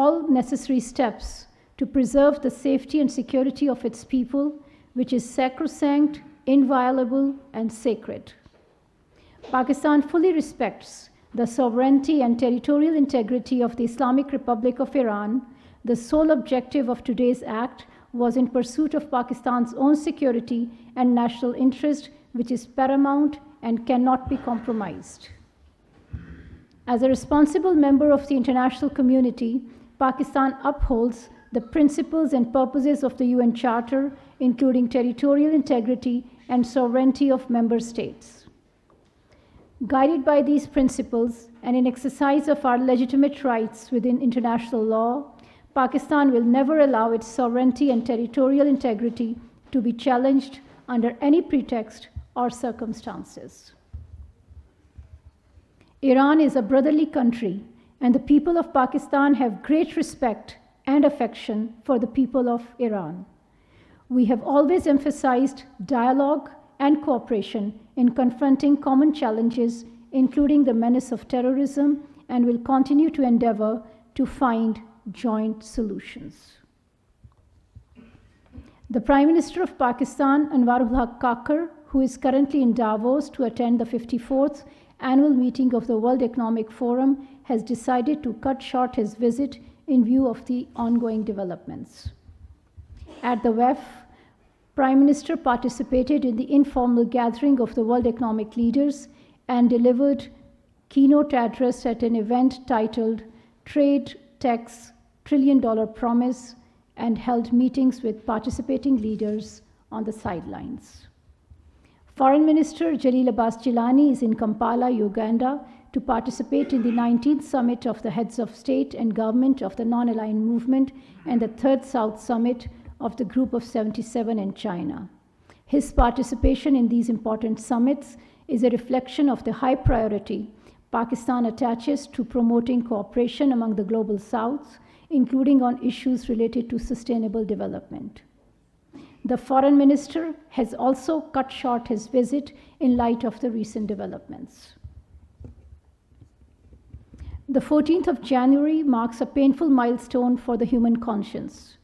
all necessary steps to preserve the safety and security of its people, which is sacrosanct, inviolable, and sacred. Pakistan fully respects the sovereignty and territorial integrity of the Islamic Republic of Iran. The sole objective of today's act was in pursuit of Pakistan's own security and national interest, which is paramount and cannot be compromised. As a responsible member of the international community, Pakistan upholds the principles and purposes of the UN Charter, including territorial integrity and sovereignty of member states. Guided by these principles and in exercise of our legitimate rights within international law, Pakistan will never allow its sovereignty and territorial integrity to be challenged under any pretext or circumstances. Iran is a brotherly country, and the people of Pakistan have great respect and affection for the people of Iran. We have always emphasized dialogue and cooperation in confronting common challenges, including the menace of terrorism, and will continue to endeavor to find joint solutions. The Prime Minister of Pakistan, Anwarul Haq Kakar, who is currently in Davos to attend the 54th annual meeting of the World Economic Forum, has decided to cut short his visit in view of the ongoing developments. At the WEF, Prime Minister participated in the informal gathering of the World Economic Leaders and delivered keynote address at an event titled Trade, Tech's $1 Trillion Promise, and held meetings with participating leaders on the sidelines. Foreign Minister Jalil Abbas Jilani is in Kampala, Uganda, to participate in the 19th Summit of the Heads of State and Government of the Non-Aligned Movement and the 3rd South Summit of the Group of 77 in China. His participation in these important summits is a reflection of the high priority Pakistan attaches to promoting cooperation among the Global South, including on issues related to sustainable development. The Foreign Minister has also cut short his visit in light of the recent developments. The 14th of January marks a painful milestone for the human conscience.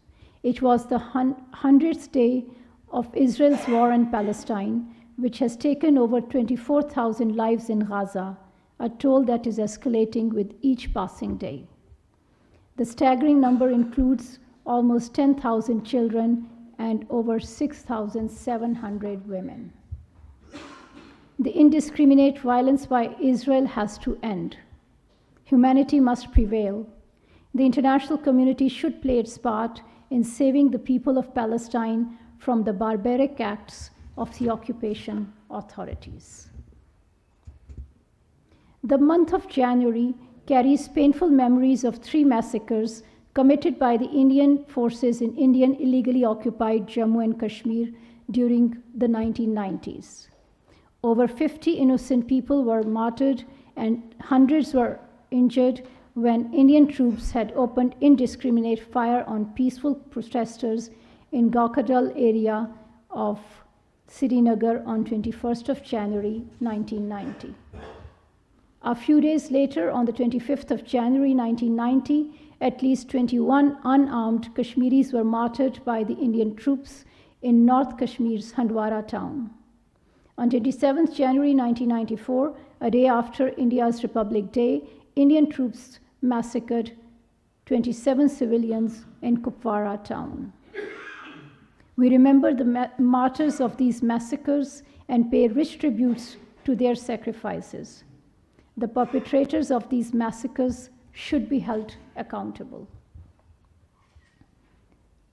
It was the 100th day of Israel's war in Palestine, which has taken over 24,000 lives in Gaza, a toll that is escalating with each passing day. The staggering number includes almost 10,000 children and over 6,700 women. The indiscriminate violence by Israel has to end. Humanity must prevail. The international community should play its part in saving the people of Palestine from the barbaric acts of the occupation authorities. The month of January carries painful memories of 3 massacres committed by the Indian forces in Indian illegally occupied Jammu and Kashmir during the 1990s. Over 50 innocent people were martyred and hundreds were injured when Indian troops had opened indiscriminate fire on peaceful protesters in Gaukadal area of Srinagar on 21st of January 1990. A few days later, on the 25th of January 1990, at least 21 unarmed Kashmiris were martyred by the Indian troops in North Kashmir's Handwara town. On 27th January 1994, a day after India's Republic Day, Indian troops massacred 27 civilians in Kupwara town. We remember the martyrs of these massacres and pay rich tributes to their sacrifices. The perpetrators of these massacres should be held accountable.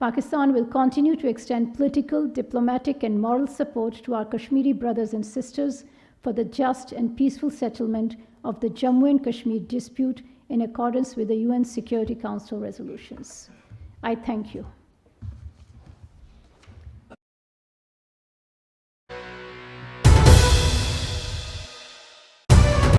Pakistan will continue to extend political, diplomatic, and moral support to our Kashmiri brothers and sisters for the just and peaceful settlement of the Jammu and Kashmir dispute in accordance with the UN Security Council resolutions. I thank you.